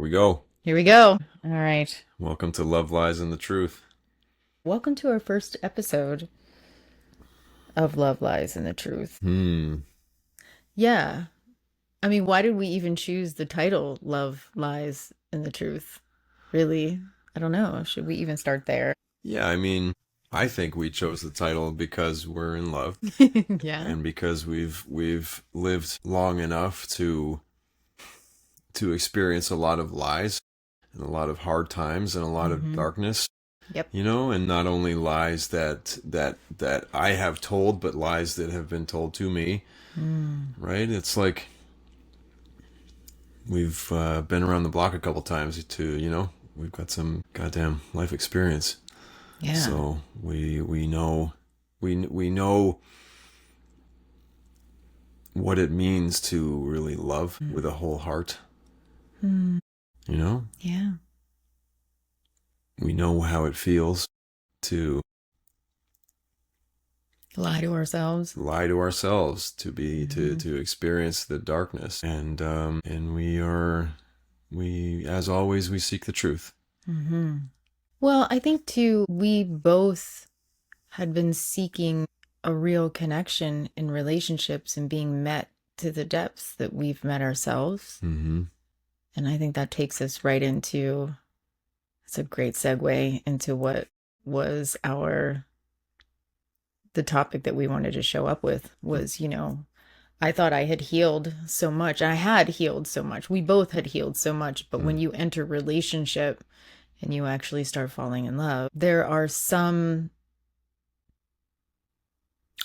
we go. Here we go. All right. Welcome to Love Lies and the Truth. Welcome to our first episode of Love Lies and the Truth. Hmm. Yeah. I mean, why did we even choose the title Love Lies and the Truth? Really? I don't know. Should we even start there? Yeah, I think we chose the title because we're in love Yeah. and because we've lived long enough to experience a lot of lies and a lot of hard times and a lot of Mm-hmm. darkness, Yep. and not only lies that I have told, but lies that have been told to me, Mm. right? It's like we've been around the block a couple times we've got some goddamn life experience. Yeah. So we know we know what it means to really love with a whole heart. Mm. You know, Yeah. we know how it feels to Lie to ourselves. lie to ourselves, to be Mm-hmm. to experience the darkness, and we as always we seek the truth. Mm-hmm. Well, I think too, we both had been seeking a real connection in relationships and being met to the depths that we've met ourselves. Mm-hmm. And I think that takes us right into, it's a great segue into what was the topic that we wanted to show up with was, I thought I had healed so much. I had healed so much. We both had healed so much. But when you enter relationship and you actually start falling in love, there are some.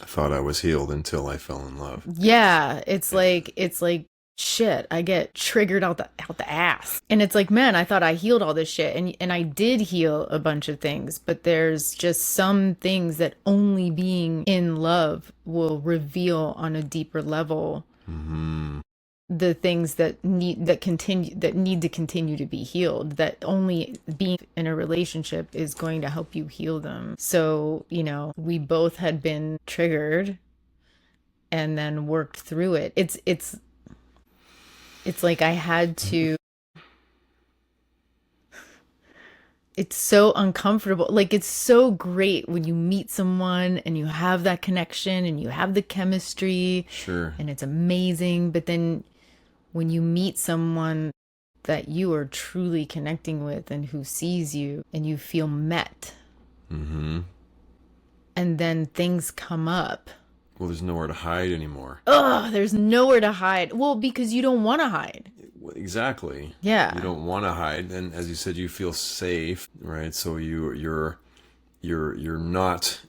I thought I was healed until I fell in love. Yeah, it's Yeah. like shit. I get triggered out the ass. And it's like, man, I thought I healed all this shit and I did heal a bunch of things, but there's just some things that only being in love will reveal on a deeper level, Mm-hmm. the things that need to continue to be healed, that only being in a relationship is going to help you heal them. So, we both had been triggered and then worked through it. It's like I had to. It's so uncomfortable. Like, it's so great when you meet someone and you have that connection and you have the chemistry Sure. and it's amazing. But then when you meet someone that you are truly connecting with and who sees you and you feel met, Mm-hmm. and then things come up. Well, there's nowhere to hide anymore. Oh, there's nowhere to hide. Well, because you don't want to hide. Exactly. You Yeah. don't want to hide, and as you said, you feel safe, right? So you're not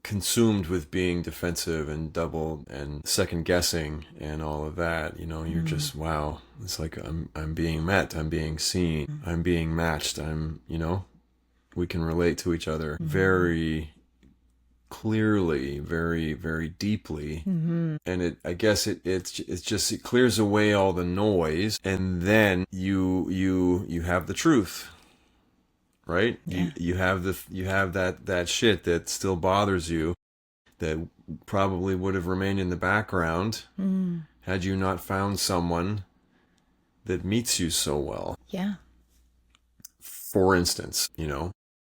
consumed with being defensive and double and second guessing and all of that. You're Mm. just wow. It's like I'm being met, I'm being seen, I'm being matched. We can relate to each other Mm. very clearly, very very deeply, Mm-hmm. and I guess it's just it clears away all the noise, and then you have the truth, right? Yeah. You have that shit that still bothers you, that probably would have remained in the background Mm. had you not found someone that meets you so well. Yeah. For instance,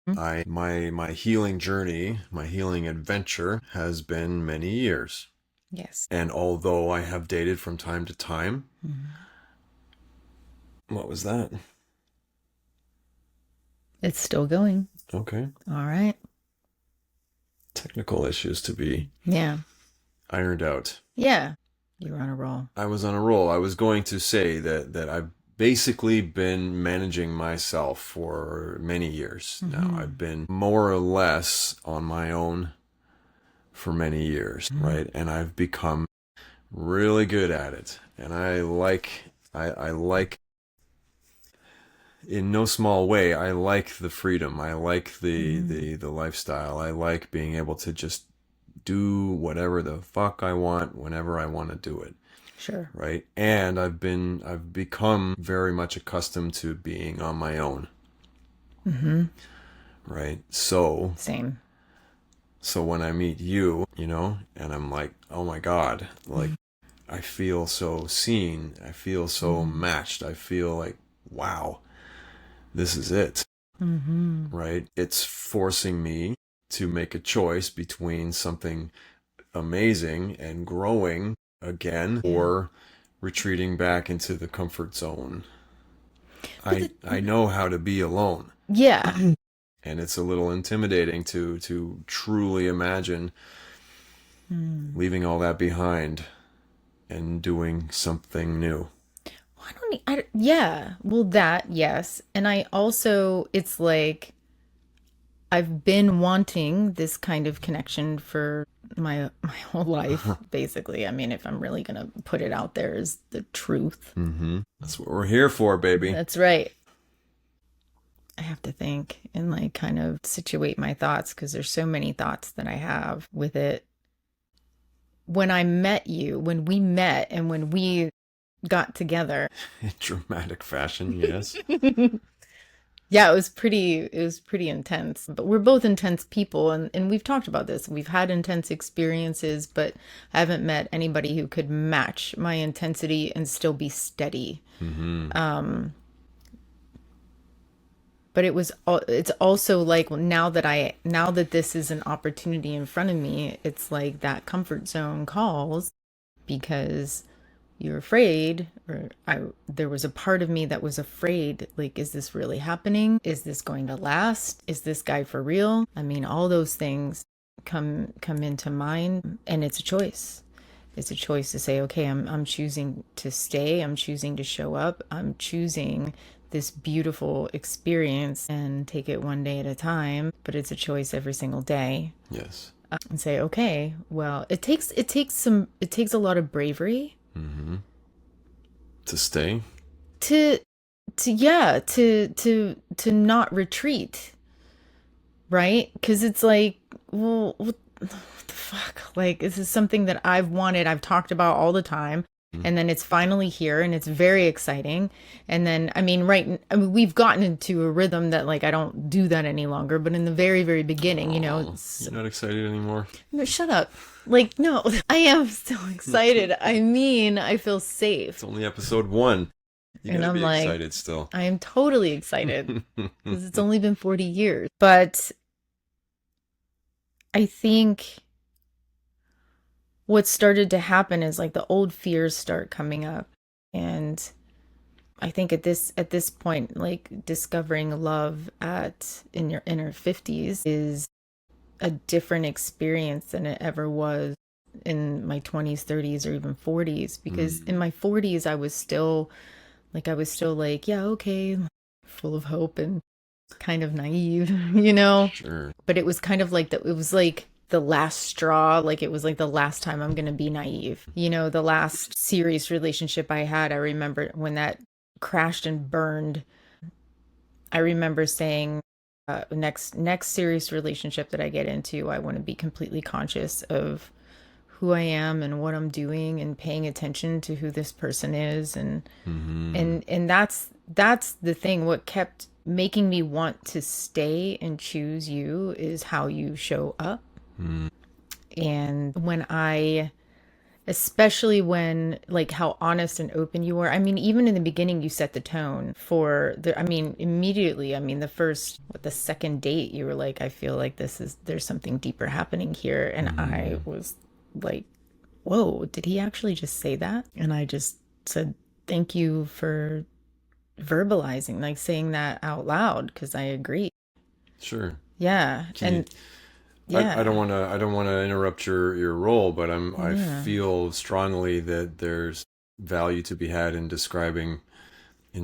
Mm. I my healing journey, my healing adventure has been many years. Yes. And although I have dated from time to time, Mm. what was that? It's still going. Okay. All right. Technical issues to be Yeah. ironed out. Yeah. You're on a roll. I was on a roll. I was going to say that I've basically been managing myself for many years now. Mm-hmm. I've been more or less on my own for many years, Mm. right? And I've become really good at it. And I like in no small way, I like the freedom. I like Mm. the lifestyle. I like being able to just do whatever the fuck I want whenever I want to do it, Sure. right? And I've become very much accustomed to being on my own, Mm-hmm. right? So Same. when I meet you, and I'm like, "Oh my God," like Mm. I feel so seen. I feel so Mm. matched. I feel like wow, this is it, Mm-hmm. right? It's forcing me to make a choice between something amazing and growing again Yeah. or retreating back into the comfort zone. But I know how to be alone, yeah. and it's a little intimidating to truly imagine Hmm. leaving all that behind and doing something new. I don't need, yeah. Well, that, yes. And I also, it's like, I've been wanting this kind of connection for my whole life, basically. I mean, if I'm really gonna put it out there, is the truth. That's what we're here for, baby. That's right. I have to think and like kind of situate my thoughts because there's so many thoughts that I have with it. When I met you, when we met and when we got together, In dramatic fashion, yes. yeah, it was pretty intense. But we're both intense people and we've talked about this. We've had intense experiences, but I haven't met anybody who could match my intensity and still be steady. But it's also like now that this is an opportunity in front of me, it's like that comfort zone calls because you're afraid, or there was a part of me that was afraid, like, is this really happening? Is this going to last? Is this guy for real? I mean, all those things come into mind, and it's a choice. It's a choice to say, okay, I'm choosing to stay, I'm choosing to show up, I'm choosing this beautiful experience and take it one day at a time, but it's a choice every single day. Yes. And say, okay, well, it takes a lot of bravery To stay. to to not retreat, right? Because it's like, well, what the fuck, like, this is something that I've wanted, I've talked about all the time, and then it's finally here and it's very exciting. And then I mean, we've gotten into a rhythm that, like, I don't do that any longer, but in the very, very beginning, Oh, it's, you're not excited anymore? no, shut up. Like, no, I am still excited. I mean, I feel It's safe. only episode 1. You And gotta I'm be like, excited still. I am totally excited because it's only been 40 years. But I think what started to happen is like the old fears start coming up. And I think at this point, like, discovering love at in your inner 50s is a different experience than it ever was in my 20s, 30s, or even 40s. Because in my 40s, I was still like, yeah, okay, full of hope and kind of naive, you know? Sure. But it was kind of like it was like the last straw. Like, it was like the last time I'm going to be naive. You know, the last serious relationship I had, I remember when that crashed and burned. I remember saying, next serious relationship that I get into, I want to be completely conscious of who I am and what I'm doing and paying attention to who this person is. And that's the thing. What kept making me want to stay and choose you is how you show up. And especially when, like, how honest and open you were. I mean, even in the beginning, you set the tone I mean, immediately, I mean, the second date, you were like, I feel like there's something deeper happening here. And I was like, whoa, did he actually just say that? And I just said, thank you for verbalizing, like, saying that out loud, because I agree. Sure. Yeah. Can you And yeah. I don't want to interrupt your role, but I Yeah. feel strongly that there's value to be had in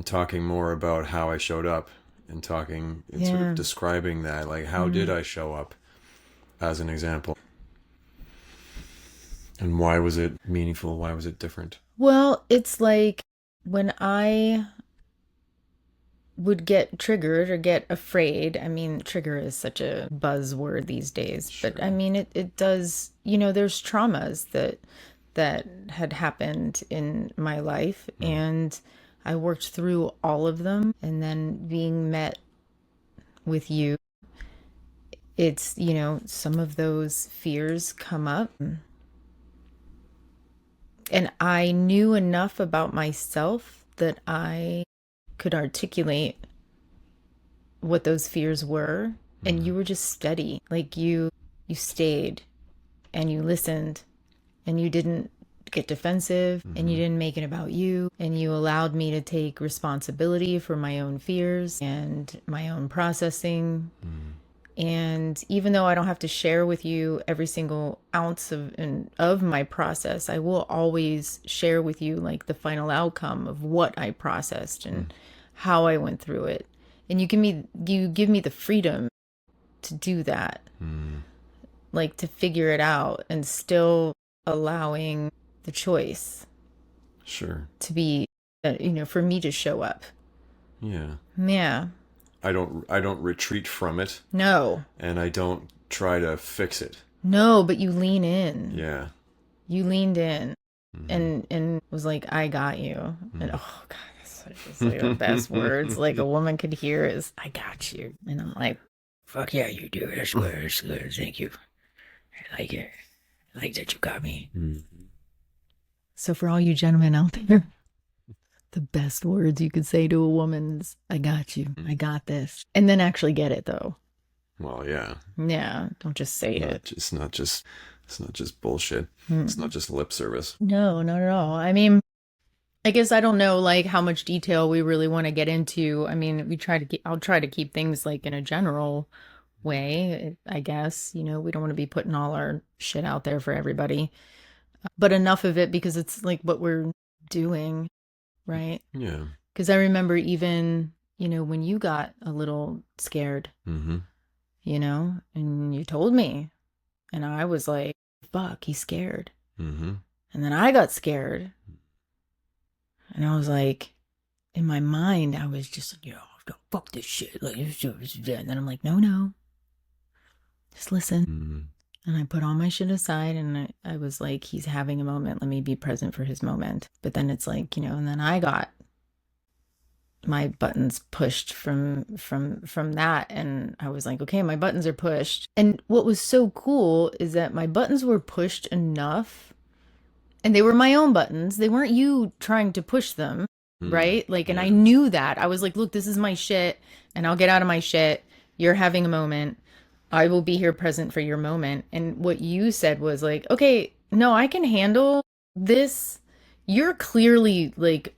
talking more about how I showed up and talking and sort of Yeah. describing that, like, how did I show up as an example, and why was it meaningful? Why was it different? Well, it's like when I would get triggered or get afraid. I mean, trigger is such a buzzword these days, but I Sure. mean, it does, there's traumas that had happened in my life, and I worked through all of them. And then being met with you, it's, some of those fears come up. And I knew enough about myself that I could articulate what those fears were, and you were just steady. Like you stayed and you listened and you didn't get defensive and you didn't make it about you, and you allowed me to take responsibility for my own fears and my own processing. And even though I don't have to share with you every single ounce of my process, I will always share with you like the final outcome of what I processed and how I went through it. And you give me the freedom to do that, like to figure it out, and still allowing the choice Sure. to be, for me to show up. Yeah. Yeah. I don't retreat from it, No. and I don't try to fix it. No, but you lean in. Yeah. You leaned in and was like, I got you. And oh God, that's just like the best words like a woman could hear is, I got you. And I'm like, fuck yeah, you do. That's good. That's good. Thank you. I like it. I like that you got me. So for all you gentlemen out there, the best words you could say to a woman is, I got you. I got this. And then actually get it though. Well, yeah. Yeah. Don't just say it. It's not just bullshit. It's not just lip service. No, not at all. I mean, I guess I don't know like how much detail we really want to get into. I mean, I'll try to keep things like in a general way, I guess. We don't want to be putting all our shit out there for everybody. But enough of it because it's like what we're doing, right? Yeah. Because I remember even, when you got a little scared, and you told me, and I was like, fuck, he's scared. And then I got scared. And I was like, in my mind, I was just, fuck this shit. Like, and then I'm like, no, just listen. And I put all my shit aside, and I was like, he's having a moment. Let me be present for his moment. But then it's like, and then I got my buttons pushed from that, and I was like, okay, my buttons are pushed. And what was so cool is that my buttons were pushed enough, and they were my own buttons. They weren't you trying to push them, right? Like, and I knew that. I was like, look, this is my shit, and I'll get out of my shit. You're having a moment. I will be here present for your moment. And what you said was like, okay, no, I can handle this. You're clearly like,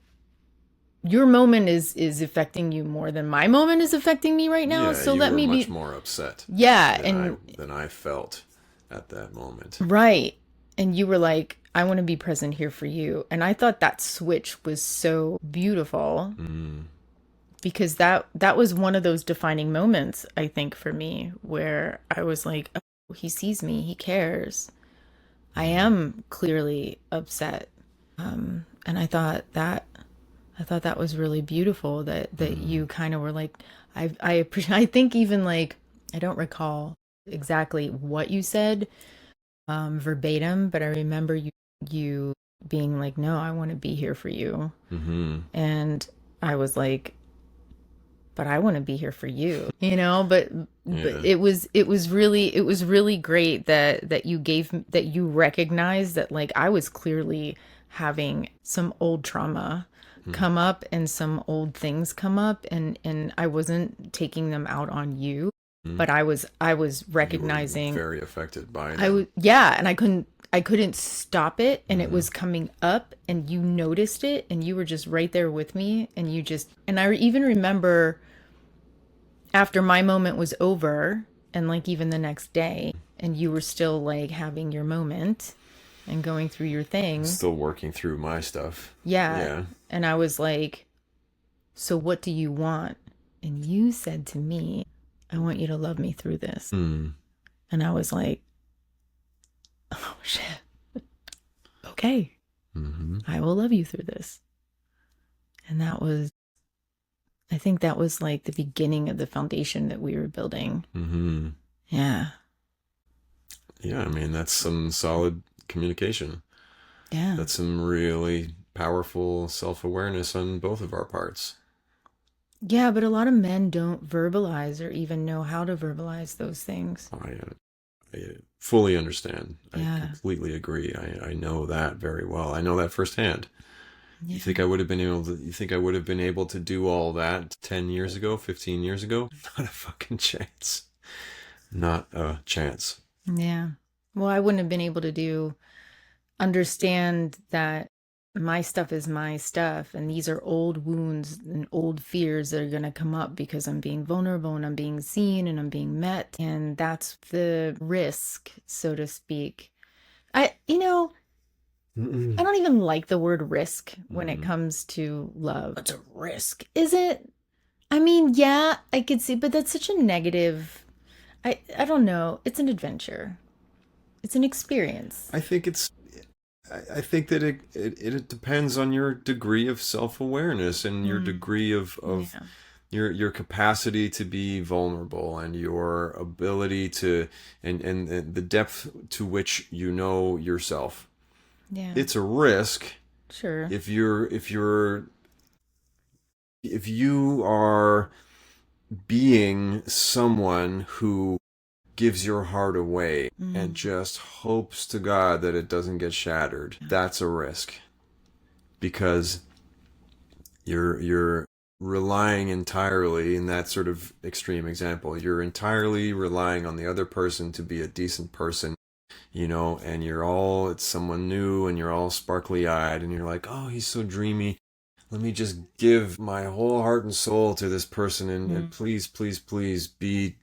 your moment is affecting you more than my moment is affecting me right now. Yeah, so you let were me much be more upset. Yeah, than I felt at that moment. Right. And you were like, I want to be present here for you. And I thought that switch was so beautiful. Because that was one of those defining moments, I think, for me, where I was like, oh, he sees me, he cares. I am clearly upset. And I thought that was really beautiful that you kind of were like, I think even like, I don't recall exactly what you said verbatim, but I remember you being like, no, I want to be here for you. And I was like, but I want to be here for you, but it was really great that you recognized that like I was clearly having some old trauma come up and some old things come up, and I wasn't taking them out on you, but I was recognizing, you were very affected by them. And I couldn't stop it, and it was coming up, and you noticed it, and you were just right there with me, and I even remember after my moment was over, and like even the next day, and you were still like having your moment and going through your thing. Still working through my stuff. Yeah. And I was like, so what do you want? And you said to me, I want you to love me through this. And I was like, oh shit. Okay. I will love you through this. And I think that was like the beginning of the foundation that we were building. Yeah. Yeah, I mean, that's some solid communication. Yeah. That's some really powerful self-awareness on both of our parts. Yeah, but a lot of men don't verbalize or even know how to verbalize those things. I fully understand. Yeah. I completely agree. I know that very well. I know that firsthand. You Yeah. think I would have been able to? You think I would have been able to do all that 10 years ago, 15 years ago? Not a fucking chance. Not a chance. Yeah. Well, I wouldn't have been able to understand that my stuff is my stuff, and these are old wounds and old fears that are going to come up because I'm being vulnerable and I'm being seen and I'm being met. And that's the risk, so to speak. I Mm-mm. don't even like the word risk when it Mm-mm. comes to love. It's a risk, is it? I mean, yeah, I could see, but that's such a negative. I don't know. It's an adventure. It's an experience. I think it's. I think that it depends on your degree of self awareness and your Mm, degree of yeah. your capacity to be vulnerable and your ability to and the depth to which you know yourself. Yeah. It's a risk Sure. if you are being someone who gives your heart away and Mm, just hopes to God that it doesn't get shattered. That's a risk because you're relying entirely in that sort of extreme example. You're entirely relying on the other person to be a decent person, and it's someone new and you're all sparkly eyed and you're like, oh, he's so dreamy. Let me just give my whole heart and soul to this person and mm, please, please, please be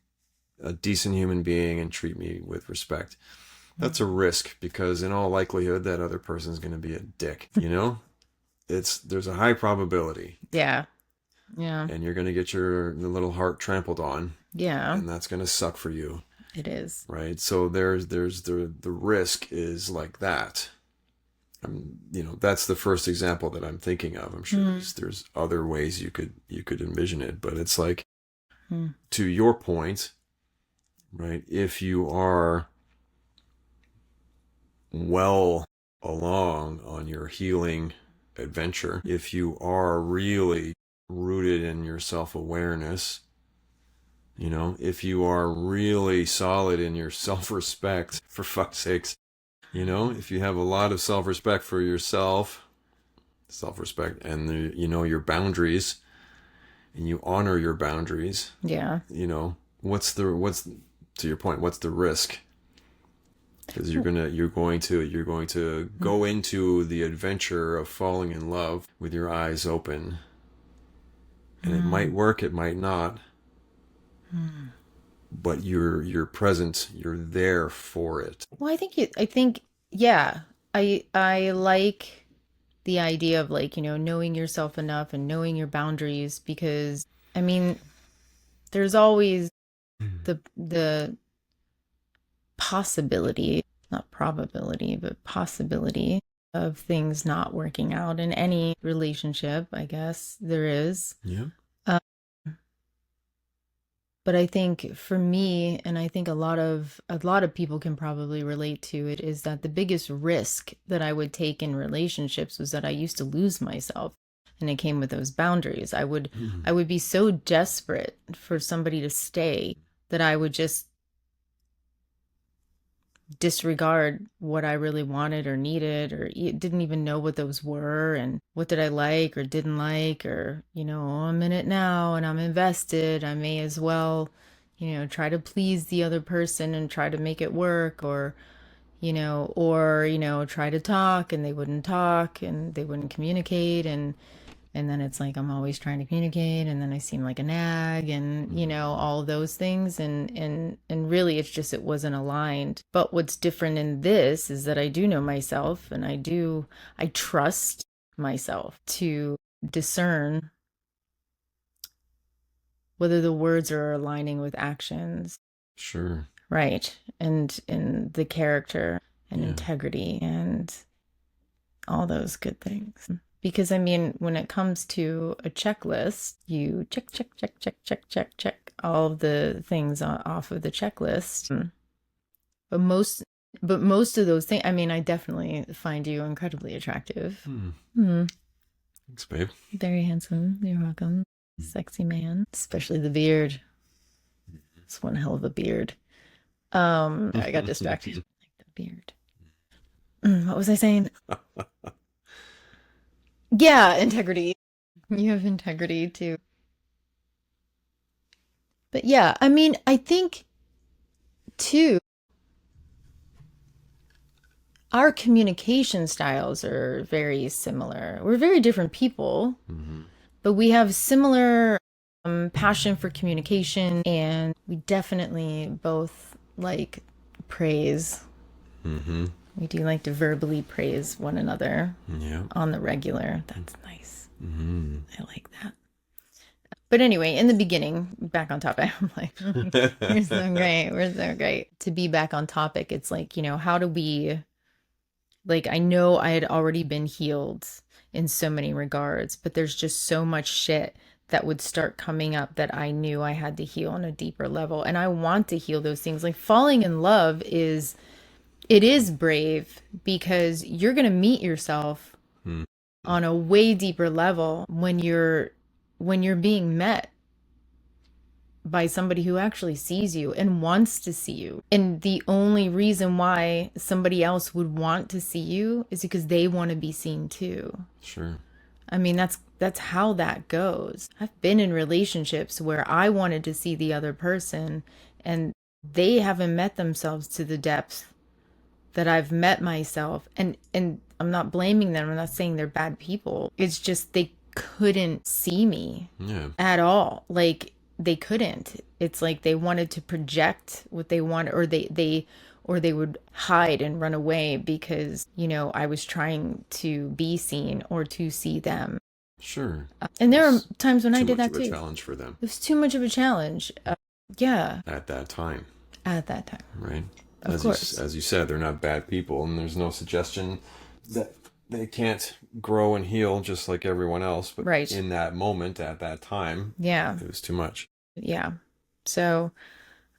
a decent human being and treat me with respect. That's a mm. risk because in all likelihood that other person's going to be a dick. There's a high probability Yeah. Yeah. and you're going to get your little heart trampled on Yeah. and that's going to suck for you, It is. right? So there's the risk is like that. That's the first example that I'm thinking of. I'm sure Mm, there's other ways you could envision it, but it's like, mm, to your point, right? If you are well along on your healing adventure, if you are really rooted in your self-awareness, if you are really solid in your self-respect, for fuck's sakes, if you have a lot of self-respect for yourself, self-respect, and your boundaries, and you honor your boundaries, yeah. what's to your point, what's the risk? Because you're going to go into the adventure of falling in love with your eyes open, and it might Mm, work, it might not, mm. but you're present, you're there for it. Well, yeah. I like the idea of like, knowing yourself enough and knowing your boundaries because I mean, there's always the possibility, not probability, but possibility of things not working out in any relationship, I guess there is. Yeah. Um, but I think for me, and I think a lot of people can probably relate to it, is that the biggest risk that I would take in relationships was that I used to lose myself. And it came with those boundaries. I would be so desperate for somebody to stay that I would just disregard what I really wanted or needed, or didn't even know what those were and what did I like or didn't like, or, I'm in it now and I'm invested. I may as well, try to please the other person and try to make it work, or try to talk and they wouldn't talk and they wouldn't communicate, and then it's like I'm always trying to communicate and then I seem like a nag, and all of those things, and really it's just it wasn't aligned. But what's different in this is that I do know myself, and I trust myself to discern whether the words are aligning with actions, Sure. right? And in the character and Yeah. integrity and all those good things. Because I mean, when it comes to a checklist, you check, check, check, check, check, check, check all of the things off of the checklist. But most, but most of those things, I mean, I definitely find you incredibly attractive. Hmm. Hmm. Thanks, babe. Very handsome. You're welcome. Sexy man, especially the beard. It's one hell of a beard. I got distracted. Like the beard. What was I saying? Yeah, integrity. You have integrity too. But yeah, I mean, I think too, our communication styles are very similar. We're very different people, Mm-hmm. but we have similar passion for communication, and we definitely both like praise. Mm-hmm. We do like to verbally praise one another Yeah. on the regular. That's nice. Mm-hmm. I like that. But anyway, in the beginning, back on topic, I'm like, we're so great. We're so great. To be back on topic, it's like, how do we, like, I know I had already been healed in so many regards, but there's just so much shit that would start coming up that I knew I had to heal on a deeper level. And I want to heal those things. Like falling in love it is brave because you're going to meet yourself Mm-hmm. on a way deeper level when you're being met by somebody who actually sees you and wants to see you. And the only reason why somebody else would want to see you is because they want to be seen too. Sure. I mean, that's how that goes. I've been in relationships where I wanted to see the other person and they haven't met themselves to the depth that I've met myself. And I'm not blaming them. I'm not saying they're bad people. It's just they couldn't see me Yeah. at all. Like they couldn't. It's like they wanted to project what they want, or they would hide and run away because, I was trying to be seen or to see them. Sure. And there are It's times when I too did much that of a too. challenge for them It was too much of a challenge. Yeah, at that time, at that time. right? Of course. As you said, they're not bad people, and there's no suggestion that they can't grow and heal just like everyone else. But Right. in that moment, at that time, Yeah. it was too much. Yeah. So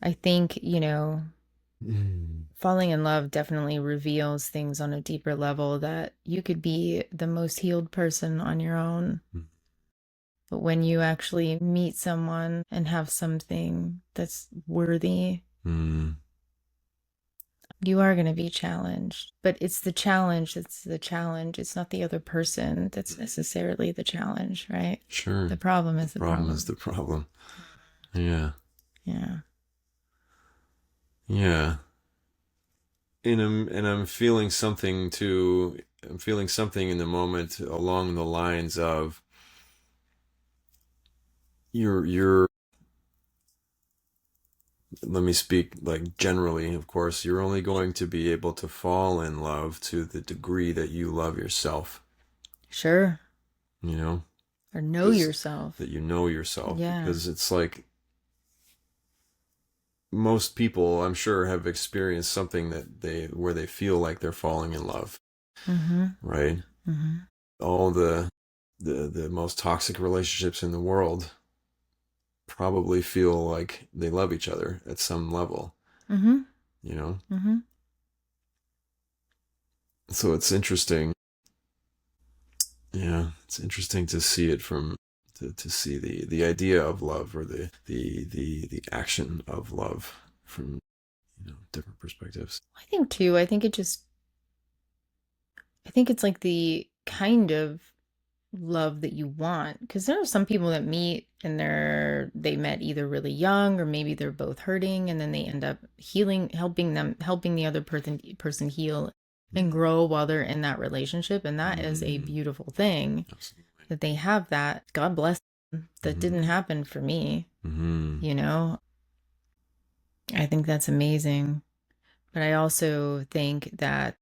I think, Mm. falling in love definitely reveals things on a deeper level that you could be the most healed person on your own. But when you actually meet someone and have something that's worthy, Mm. you are going to be challenged. But it's the challenge that's the challenge. It's not the other person that's necessarily the challenge, right? Sure. The problem is the Problem problem. is the problem. Yeah. Yeah. Yeah. And I'm feeling something too. I'm feeling something in the moment along the lines of you're let me speak like generally, of course, you're only going to be able to fall in love to the degree that you love yourself, Sure. you know, Or know because yourself. that you know yourself, Yeah. because it's like most people, I'm sure, have experienced something that where they feel like they're falling in love, Mm-hmm. right? Mm-hmm. All the most toxic relationships in the world probably feel like they love each other at some level, Mm-hmm. you know? Mm-hmm. So it's interesting. Yeah, it's interesting to see it from to see the idea of love or the action of love from different perspectives. I think it's like the kind of love that you want, because there are some people that meet and they met either really young or maybe they're both hurting, and then they end up healing, helping the other person heal and grow while they're in that relationship, and that is a Mm, beautiful thing absolutely. that they have that. God bless them. That Mm-hmm. didn't happen for me, Mm-hmm. you know. I think that's amazing. But I also think that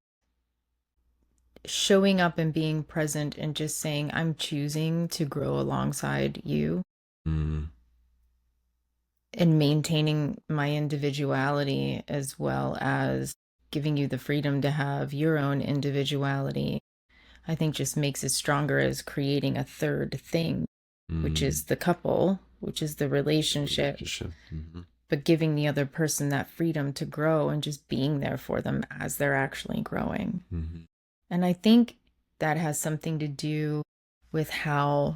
showing up and being present and just saying, I'm choosing to grow alongside you Mm-hmm. and maintaining my individuality as well as giving you the freedom to have your own individuality, I think just makes it stronger as creating a third thing, which Mm-hmm. is the couple, which is the relationship, Relationship. Mm-hmm. but giving the other person that freedom to grow and just being there for them as they're actually growing. Mm-hmm. And I think that has something to do with how,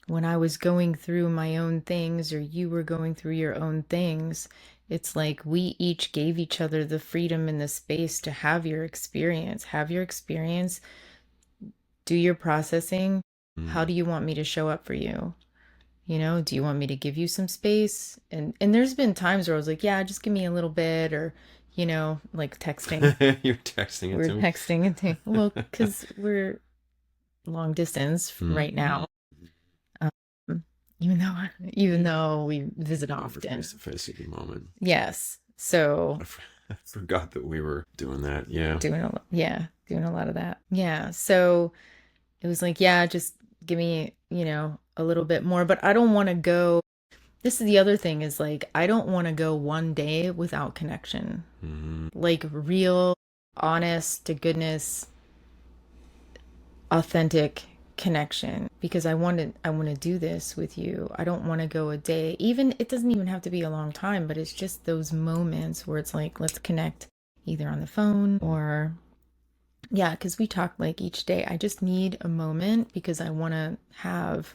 when I was going through my own things or you were going through your own things, it's like we each gave each other the freedom and the space to have your experience do your processing. How Mm. do you want me to show up for you? You know, do you want me to give you some space? And there's been times where I was like, yeah, just give me a little bit, or, you know, like texting. You're texting it We're to me. texting and thing. Well, because we're long distance Mm. right now. Um, even though we visit Never often. face to face at the moment. Yes. So I forgot that we were doing that. Yeah. doing a lot of that. Yeah. So it was like, yeah, just give me, a little bit more, but I don't want to go. This is the other thing is like, I don't want to go one day without connection. Mm-hmm. Like real, honest to goodness, authentic connection because I want to do this with you. I don't want to go a day. Even it doesn't even have to be a long time, but it's just those moments where it's like let's connect either on the phone or yeah, cuz we talk like each day. I just need a moment because I want to have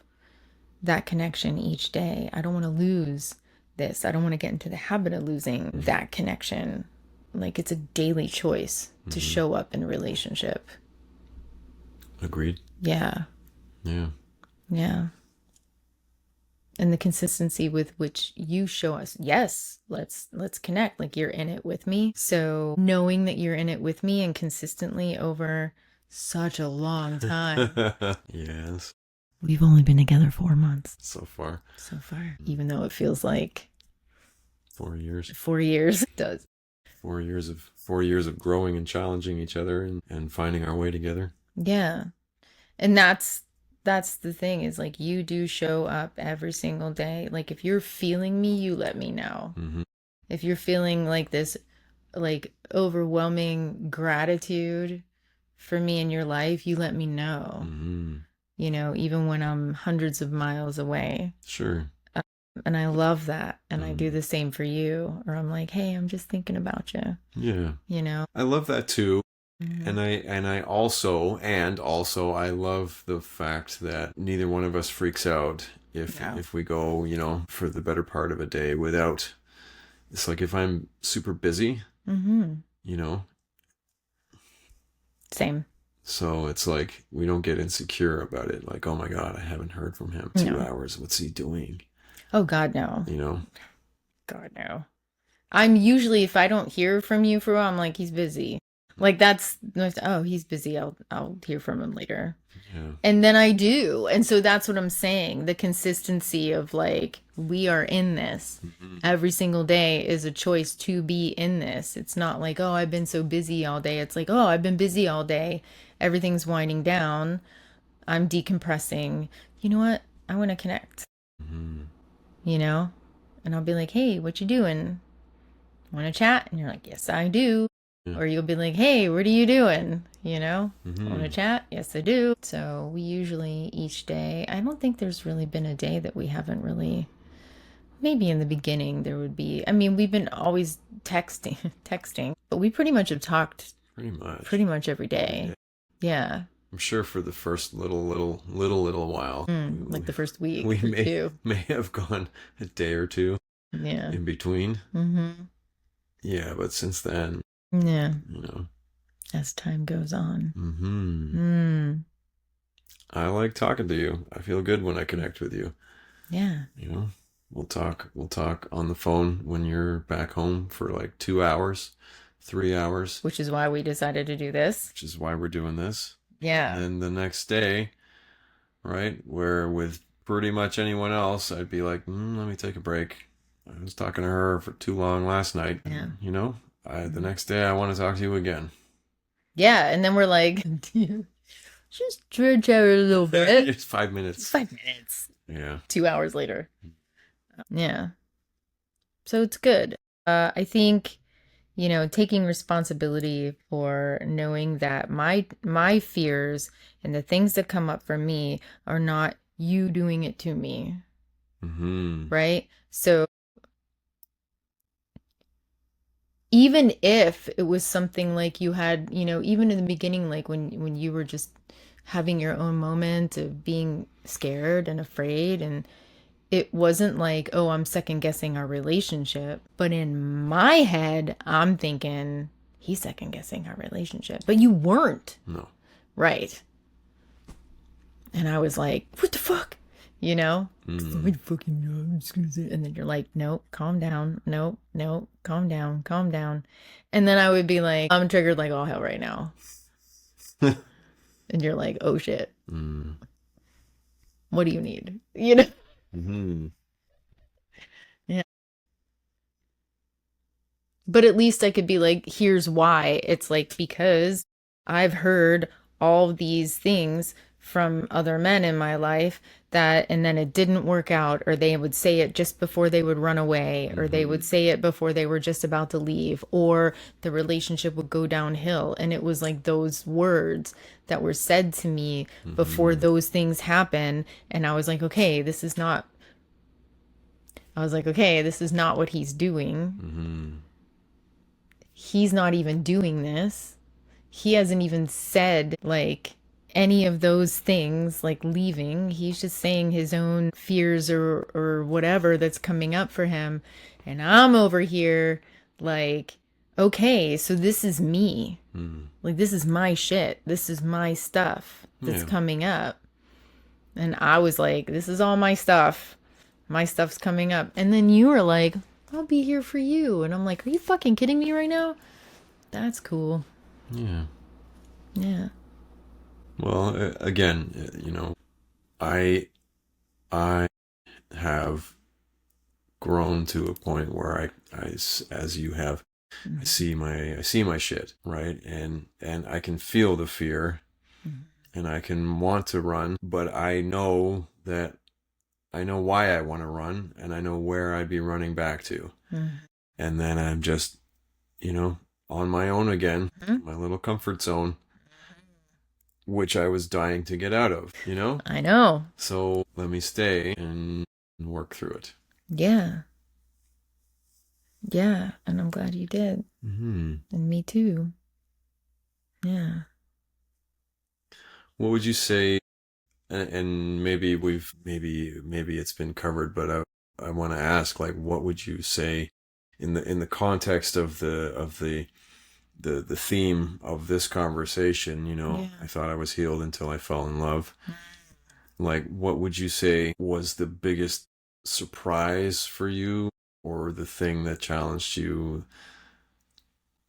that connection each day. I don't want to lose this. I don't want to get into the habit of losing that connection. Like it's a daily choice to show up in a relationship. Agreed. Yeah. Yeah. Yeah. And the consistency with which you show us, yes, let's connect. Like you're in it with me. So knowing that you're in it with me and consistently over such a long time. Yes. We've only been together 4 months So far. so far, even though it feels like 4 years. 4 years. It does. 4 years of growing and challenging each other and finding our way together. Yeah. And that's the thing is like you do show up every single day. Like if you're feeling me, you let me know. Mm-hmm. If you're feeling like this like overwhelming gratitude for me in your life, you let me know. Mm-hmm. Even when I'm hundreds of miles away. Sure. And I love that. And I do the same for you. Or I'm like, hey, I'm just thinking about you. Yeah. I love that too. Mhm. And I also I love the fact that neither one of us freaks out No. if we go, for the better part of a day without. It's like if I'm super busy, Mm-hmm. you know, Same. so it's like we don't get insecure about it. Like, oh my God, I haven't heard from him 2 hours. What's he doing? Oh, God, no. You know? God, no. I'm usually, if I don't hear from you for a while, I'm like, he's busy. Like oh, he's busy. I'll hear from him later. Yeah. And then I do. And so that's what I'm saying. The consistency of like, we are in this. Mm-hmm. Every single day is a choice to be in this. It's not like, oh, I've been so busy all day. It's like, oh, I've been busy all day. Everything's winding down. I'm decompressing. You know what? I want to connect, Mm-hmm. And I'll be like, hey, what you doing? Want to chat? And you're like, yes, I do. Yeah. Or you'll be like, hey, what are you doing? Mm-hmm. Want to chat? Yes, I do. So we usually each day, I don't think there's really been a day that we haven't really, maybe in the beginning there would be, I mean, we've been always texting, but we pretty much have talked Pretty much every day. Yeah. I'm sure for the first little while, Like the first week we or two. may have gone a day or two Yeah. in between. Mm-hmm. Yeah, but since then, Yeah. you As time goes on. know. I like talking to you. I feel good when I connect with you. Yeah. We'll talk on the phone when you're back home for like 2 hours, 3 hours, Which is why we decided to do this. which is why we're doing this. Yeah. And then the next day, right, where with pretty much anyone else, I'd be like, let me take a break. I was talking to her for too long last night. Yeah. The next day I want to talk to you again. Yeah. And then we're like, just dredge out a little bit. It's 5 minutes. 5 minutes. Yeah. 2 hours later. Yeah. So it's good. I think, taking responsibility for knowing that my fears and the things that come up for me are not you doing it to me. Mm-hmm. Right? So even if it was something like you had, even in the beginning, like when you were just having your own moment of being scared and afraid, and it wasn't like, oh, I'm second guessing our relationship. But in my head, I'm thinking he's second guessing our relationship. But you weren't. No. Right. And I was like, what the fuck? You know? Mm. I fucking know. I'm just gonna say. And then you're like, nope, calm down. Nope, nope, calm down, calm down. And then I would be like, I'm triggered like all hell right now. And you're like, oh shit, Mm. what do you need? You know? Mm-hmm. Yeah. But at least I could be like, here's why. It's like, because I've heard all these things from other men in my life that, and then it didn't work out, or they would say it just before they would run away, or they Mm-hmm. would say it before they were just about to leave, or the relationship would go downhill. And it was like those words that were said to me before Mm-hmm. those things happen. And I was like, okay, this is not, I was like, okay, this is not what he's doing. Mm-hmm. He's not even doing this. He hasn't even said like any of those things like leaving. He's just saying his own fears or whatever that's coming up for him. And I'm over here like, okay, so this is me. Mm. Like this is my shit. This is my stuff that's Yeah. coming up. And I was like, this is all my stuff. My stuff's coming up. And then you were like, I'll be here for you. And I'm like, are you fucking kidding me right now? That's cool. Yeah. Yeah. Well, again, I I have grown to a point where as you have, I see my shit, right? And I can feel the fear and I can want to run, but I know why I want to run and I know where I'd be running back to. Mm-hmm. And then I'm just, on my own again, my little comfort zone, which I was dying to get out of. I know. So let me stay and work through it. Yeah. Yeah. And I'm glad you did. Mm-hmm. And me too. Yeah. What would you say? And maybe it's been covered, but I want to ask, like, what would you say in the context of the theme of this conversation? Yeah. I thought I was healed until I fell in love. Like, what would you say was the biggest surprise for you, or the thing that challenged you?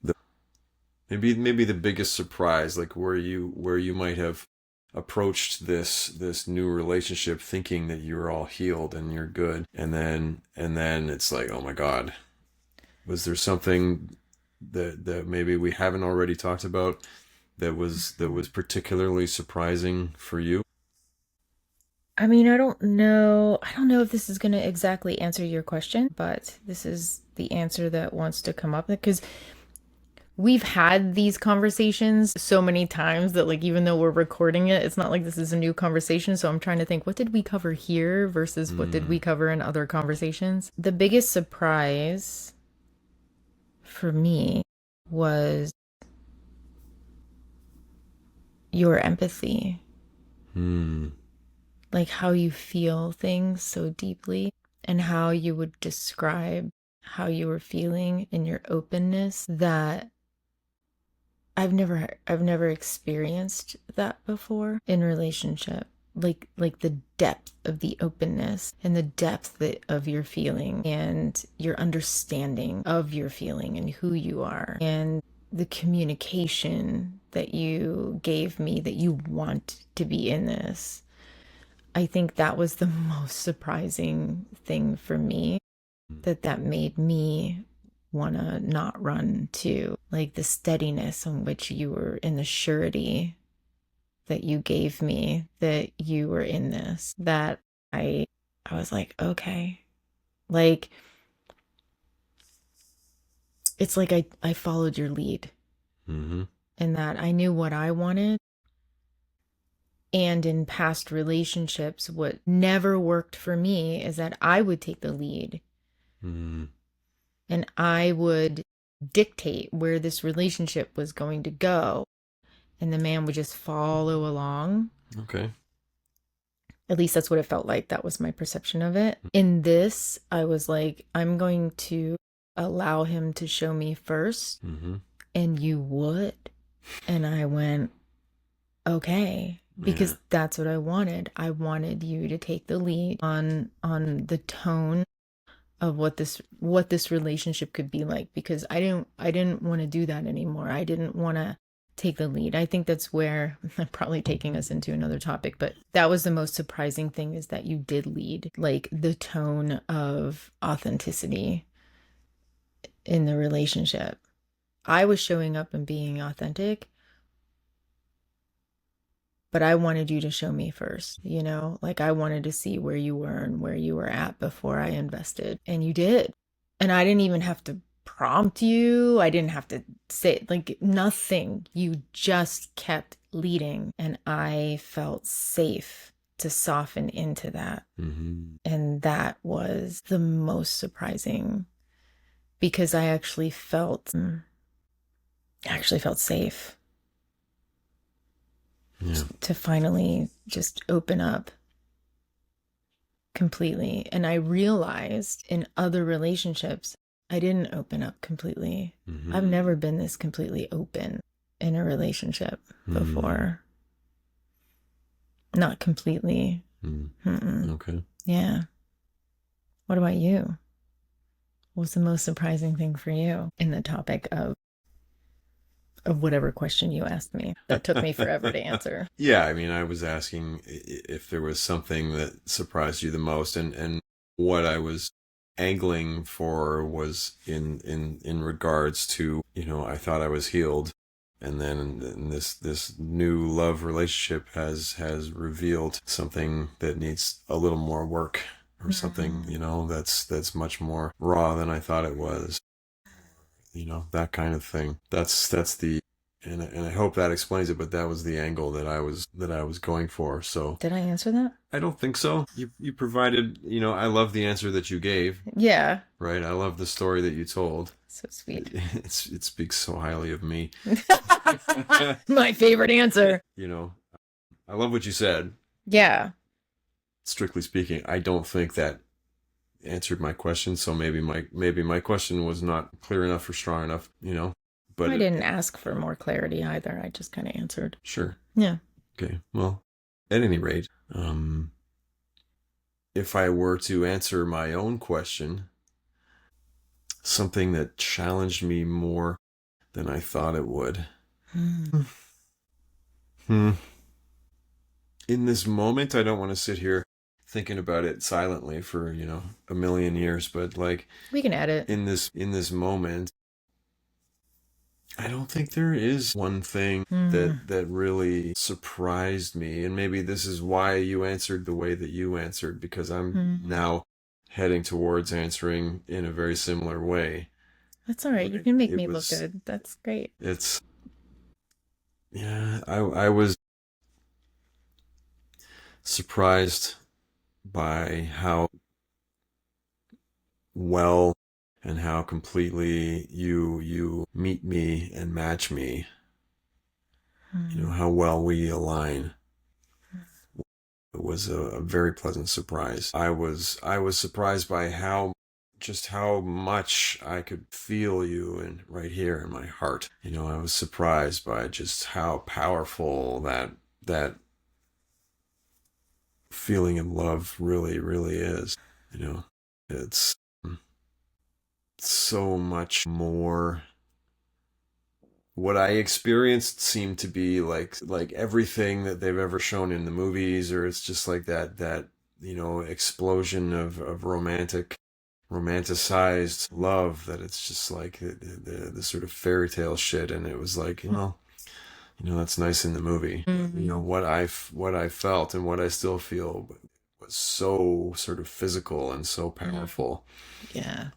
The maybe the biggest surprise, like where you might have approached this new relationship thinking that you're all healed and you're good, and then it's like, oh my God, was there something that maybe we haven't already talked about that was particularly surprising for you? I mean, I don't know. I don't know if this is going to exactly answer your question, but this is the answer that wants to come up because we've had these conversations so many times that like even though we're recording it, it's not like this is a new conversation. So I'm trying to think, what did we cover here versus what did we cover in other conversations? The biggest surprise for me was your empathy, Hmm. like how you feel things so deeply and how you would describe how you were feeling in your openness that I've never experienced that before in relationship. Like the depth of the openness and the depth of your feeling and your understanding of your feeling and who you are and the communication that you gave me that you want to be in this. I think that was the most surprising thing for me, that made me want to not run too. Like the steadiness on which you were in the surety that you gave me that you were in this, that I was like, okay. Like it's like I followed your lead Mm-hmm. and that I knew what I wanted. And in past relationships, what never worked for me is that I would take the lead Mm-hmm. and I would dictate where this relationship was going to go. And the man would just follow along. Okay. At least that's what it felt like. That was my perception of it. In this, I was like, I'm going to allow him to show me first. Mm-hmm. And you would. And I went, okay. because that's what I wanted. I wanted you to take the lead on the tone of what this relationship could be like, because I didn't want to do that anymore. I didn't want to take the lead. I think that's where I'm probably taking us into another topic, but that was the most surprising thing, is that you did lead, like the tone of authenticity in the relationship. I was showing up and being authentic, but I wanted you to show me first, like I wanted to see where you were and where you were at before I invested. And you did. And I didn't even have to prompt you. I didn't have to say, like, nothing. You just kept leading. And I felt safe to soften into that. And that was the most surprising, because I actually felt safe. Yeah. To finally just open up completely. And I realized in other relationships, I didn't open up completely. I've never been this completely open in a relationship before. Not completely. Okay. Yeah. What about you? What's the most surprising thing for you in the topic of whatever question you asked me that took me forever to answer? Yeah, I mean, I was asking if there was something that surprised you the most, and what I was angling for was in regards to, I thought I was healed, and then this new love relationship has revealed something that needs a little more work, or something, that's much more raw than I thought it was. That kind of thing. That's the, and I hope that explains it, but that was the angle that I was going for. So Did I answer that? I don't think so. You provided, I love the answer that you gave. Yeah. Right. I love the story that you told. So sweet. It speaks so highly of me. My favorite answer. I love what you said. Yeah. Strictly speaking, I don't think that answered my question, so maybe my question was not clear enough or strong enough, but I didn't ask for more clarity either. I just kind of answered. Sure. Yeah. Okay. Well, at any rate, if I were to answer my own question, something that challenged me more than I thought it would. In this moment, I don't want to sit here thinking about it silently for, a million years, but like, we can edit. In this moment, I don't think there is one thing that really surprised me. And maybe this is why you answered the way that you answered, because I'm now heading towards answering in a very similar way. That's all right. You can make me look good. That's great. I was surprised by how well and how completely you meet me and match me. How well we align. It was a very pleasant surprise. I was surprised by how much I could feel you right here in my heart. I was surprised by just how powerful that feeling of love really, really is. It's so much more. What I experienced seemed to be like everything that they've ever shown in the movies, or it's just like that explosion of romanticized love, that it's just like the sort of fairy tale shit. And it was like, that's nice in the movie. What I felt and what I still feel was so sort of physical and so powerful. Yeah.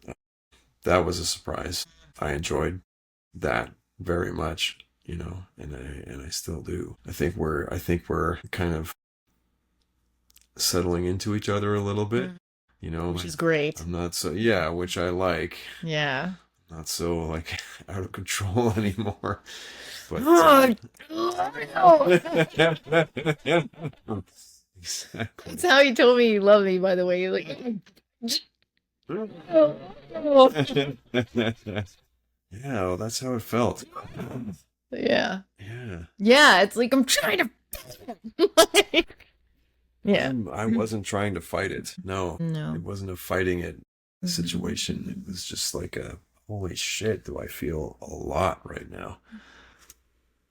That was a surprise. I enjoyed that very much, and I still do. I think we're kind of settling into each other a little bit, which is great. I'm not so, which I like. Yeah. Not so like out of control anymore. But exactly. That's how you told me you love me, by the way. You're like, yeah, well, that's how it felt. Yeah. Yeah. Yeah, it's like I'm trying to Yeah. I wasn't trying to fight it. No, No. it wasn't a fighting it Mhm. situation. It was just like a holy shit, do I feel a lot right now?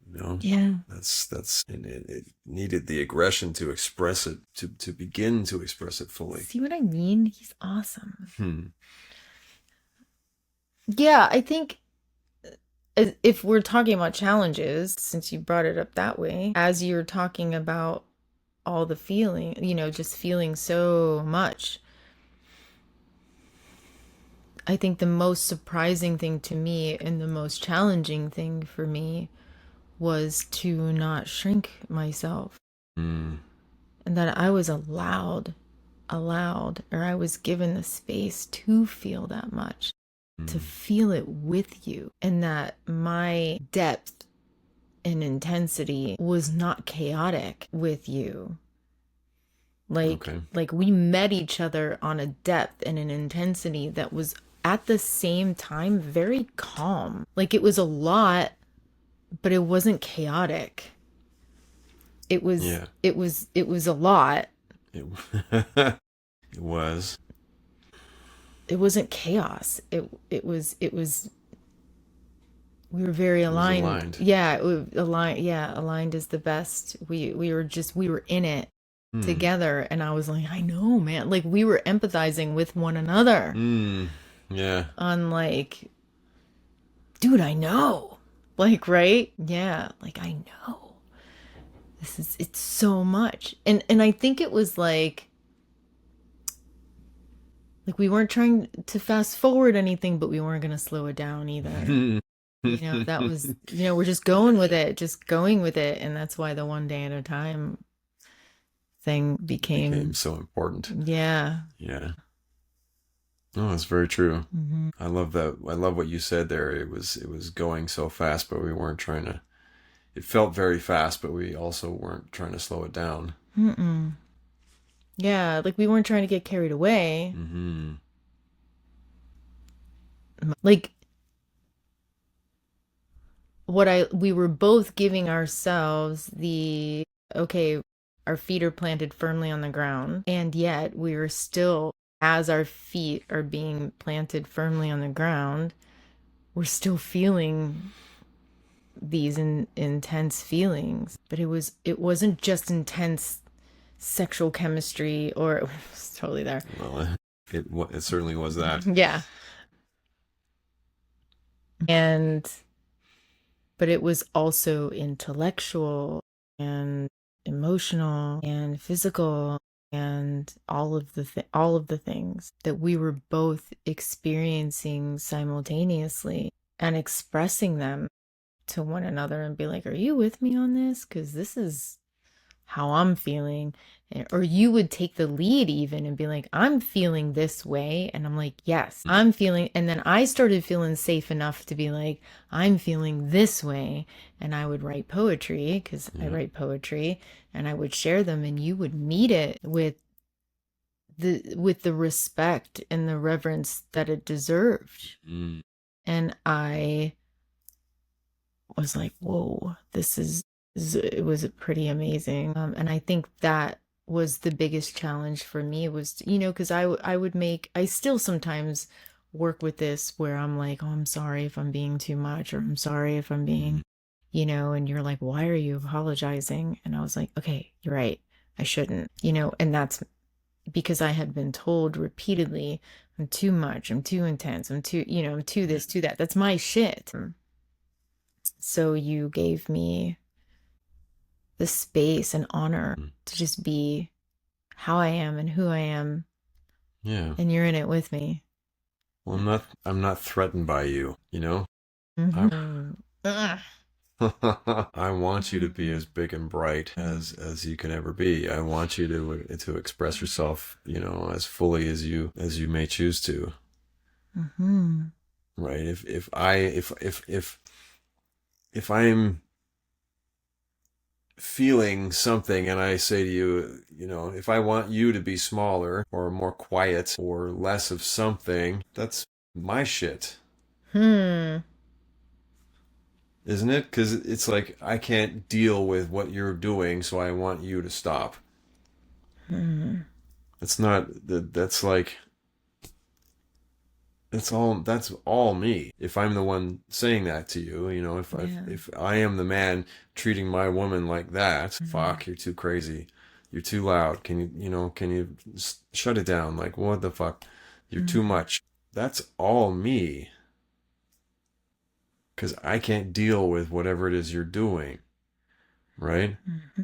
You know, Yeah. and it needed the aggression to express it, to begin to express it fully. See what I mean? He's awesome. Hmm. Yeah, I think if we're talking about challenges, since you brought it up that way, as you're talking about all the feeling, just feeling so much, I think the most surprising thing to me and the most challenging thing for me was to not shrink myself Mm. and that I was or I was given the space to feel that much, to Mm. feel it with you, and that my depth and intensity was not chaotic with you. Okay. Like we met each other on a depth and an intensity that was at the same time very calm. Like it was a lot, but it wasn't chaotic. It was Yeah. it was it was a lot. It it was. It wasn't chaos. It was we were very It was aligned. aligned. Yeah, aligned. Yeah, aligned is the best. We were in it Hmm. together, and I was like, I know, man. Like we were empathizing with one another Mm. Yeah. on like, dude, I know. Like, right? Yeah, like I know. It's so much. And I think it was like we weren't trying to fast forward anything, but we weren't going to slow it down either. That was, we're just going with it, just going with it. And that's why the one day at a time thing Became became, so important. yeah. Yeah. Oh, that's very true. Hmm. I love that. I love what you said there. It was going so fast, but we weren't trying to. It felt very fast, but we also weren't trying to slow it down. Mm-mm. Yeah, like we weren't trying to get carried away. Hmm. Like we were both giving ourselves the, okay, our feet are planted firmly on the ground, and yet we were still, as our feet are being planted firmly on the ground, we're still feeling these intense feelings. But it wasn't just intense sexual chemistry, or it was totally there. Well, it certainly was that. Yeah. And but it was also intellectual and emotional and physical, and all of the things that we were both experiencing simultaneously and expressing them to one another and be like, are you with me on this? Because this is how I'm feeling. Or you would take the lead even and be like, I'm feeling this way. And I'm like, yes, I'm feeling. And then I started feeling safe enough to be like, I'm feeling this way. And I would write poetry because I Yeah. write poetry, and I would share them, and you would meet it with the respect and the reverence that it deserved. Mm. And I was like, whoa, it was pretty amazing. And I think that was the biggest challenge for me was, because I still sometimes work with this where I'm like, oh, I'm sorry if I'm being too much, or I'm sorry if I'm being, and you're like, why are you apologizing? And I was like, okay, you're right. I shouldn't, and that's because I had been told repeatedly, I'm too much, I'm too intense, I'm too this, too that. That's my shit. So you gave me the space and honor Mm. to just be how I am and who I am, Yeah. and you're in it with me. Well, I'm not threatened by you, you know? I Mm-hmm. Ugh. I want you to be as big and bright as you can ever be. I want you to express yourself, as fully as you may choose to. Mm-hmm. Right? If I'm feeling something and I say to you, if I want you to be smaller or more quiet or less of something, that's my shit. Hmm. isn't it? Because it's like I can't deal with what you're doing, so I want you to stop. Hmm. It's not that. That's like that's all me. If I'm the one saying that to you, you know, Yeah. if I am the man treating my woman like that, Hmm. fuck, you're too crazy. You're too loud. Can you shut it down? Like, what the fuck? You're too Hmm. much. That's all me. Because I can't deal with whatever it is you're doing, right? Hmm.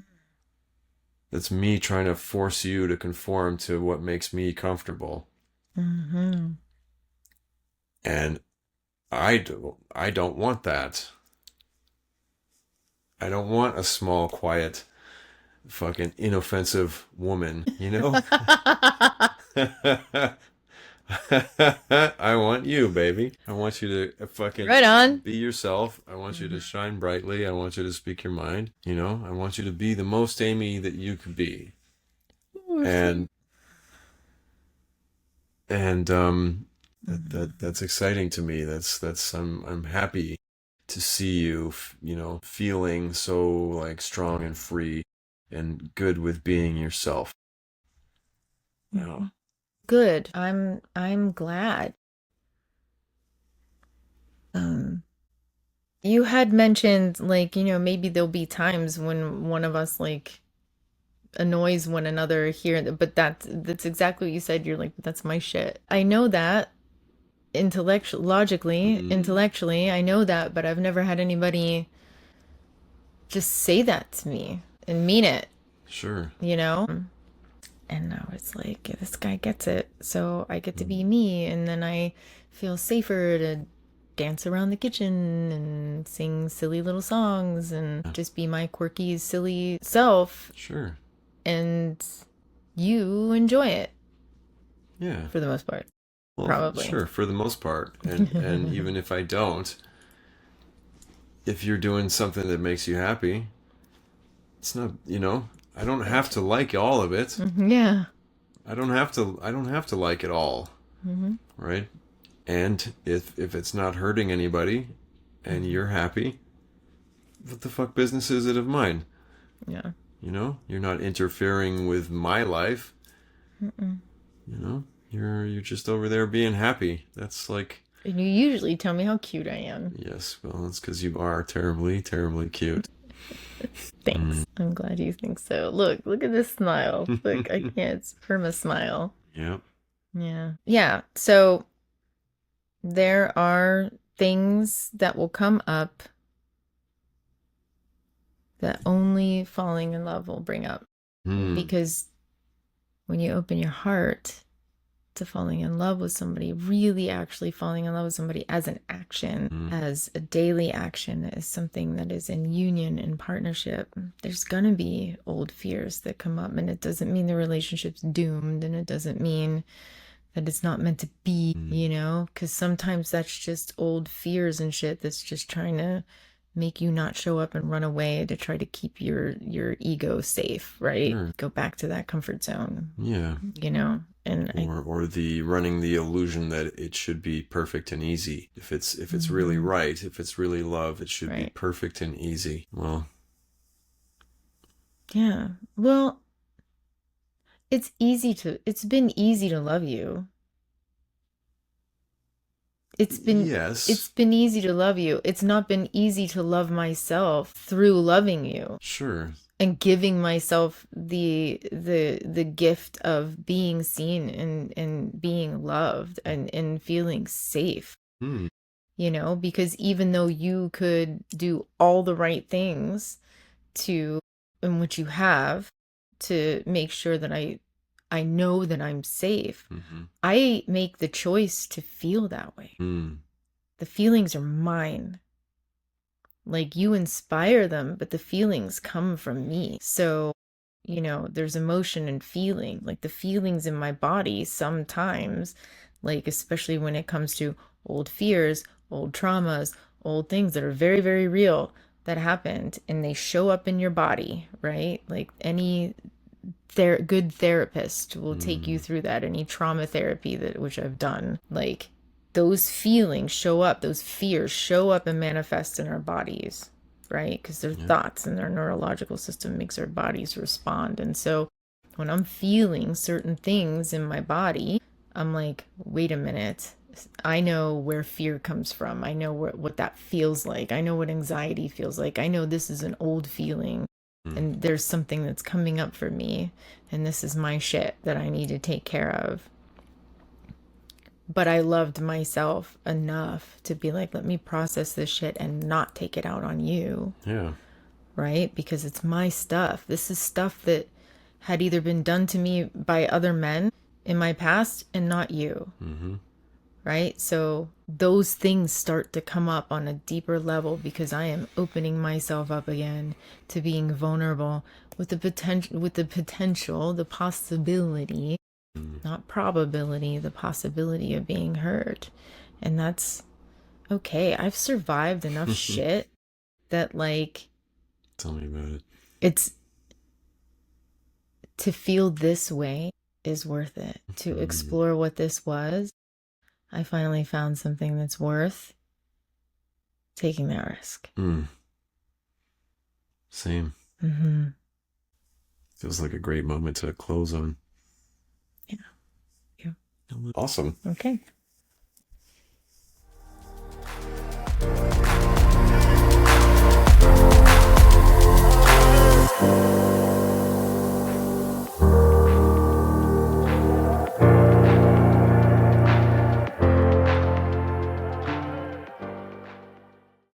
That's me trying to force you to conform to what makes me comfortable. Hmm. And I don't want that. I don't want a small, quiet, fucking inoffensive woman, you know? I want you, baby. I want you to fucking Right on. be yourself. I want you to Hmm. shine brightly. I want you to speak your mind, you know? I want you to be the most Amy that you could be. Oh, And sweet. and Hmm. that's exciting to me. That's I'm happy to see you, you know, feeling so like strong and free and good with being yourself. Hmm. Now, Good. I'm glad. Um, you had mentioned like, maybe there'll be times when one of us like annoys one another here, but that's exactly what you said. You're like, that's my shit. I know that mm, intellectually, I know that, but I've never had anybody just say that to me and mean it, sure. you know? And now it's like, yeah, this guy gets it. So I get to be Mm, me. And then I feel safer to dance around the kitchen and sing silly little songs and yeah, just be my quirky, silly self. sure. And you enjoy it Yeah. for the most part, Well, probably. sure, for the most part. And even if I don't, if you're doing something that makes you happy, it's not, you know, I don't have Gotcha. to like all of it. Yeah. I don't have to like it all, Hmm. right? And if it's not hurting anybody and Hmm. you're happy, what the fuck business is it of mine? Yeah. You know, you're not interfering with my life, Mm-mm. you know? You're just over there being happy. That's like And you usually tell me how cute I am. yes, well, it's because you are terribly, terribly cute. Mm. Thanks. I'm glad you think so. Look at this smile. Look, I can't. It's perma smile. Yep. Yeah. Yeah. So there are things that will come up that only falling in love will bring up. Hmm. Because when you open your heart to falling in love with somebody, really actually falling in love with somebody as an action, Hmm. as a daily action, as something that is in union and partnership, there's going to be old fears that come up. And it doesn't mean the relationship's doomed. And it doesn't mean that it's not meant to be, Hmm. because sometimes that's just old fears and shit that's just trying to make you not show up and run away to try to keep your ego safe, right? Sure. Go back to that comfort zone, Yeah. and I. Or the running the illusion that it should be perfect and easy. If it's really Mhm. right, if it's really love, it should be Right. perfect and easy. Well, Yeah. Well, it's been easy to love you. It's been it's yes, been easy to love you. It's not been easy to love myself through loving you sure. and giving myself the gift of being seen and being loved and feeling safe, Hmm. because even though you could do all the right things to in which you have to make sure that I know that I'm safe. Mm-hmm. I make the choice to feel that way. Hmm. The feelings are mine. Like you inspire them, but the feelings come from me. So, there's emotion and feeling. Like the feelings in my body sometimes, like especially when it comes to old fears, old traumas, old things that are very, very real that happened and they show up in your body, right? Like any good therapist will take you Hmm. through that, any trauma therapy that which I've done. Like those feelings show up, those fears show up and manifest in our bodies, right? Because they're thoughts, and our neurological system makes our bodies respond. And so when I'm feeling certain things in my body, I'm like, wait a minute. I know where fear comes from. I know what that feels like. I know what anxiety feels like. I know this is an old feeling, and there's something that's coming up for me, and this is my shit that I need to take care of. But I loved myself enough to be like, let me process this shit and not take it out on you. Yeah. Right? Because it's my stuff. This is stuff that had either been done to me by other men in my past and not you. Mm-hmm. Right? So those things start to come up on a deeper level because I am opening myself up again to being vulnerable with the potential, the possibility, not probability, the possibility of being hurt. And that's okay. I've survived enough shit that, like, Tell me about it. it's to feel this way is worth it. To explore what this was, I finally found something that's worth taking that risk. Same. Mm-hmm. Feels like a great moment to close on. Yeah. Awesome. Okay.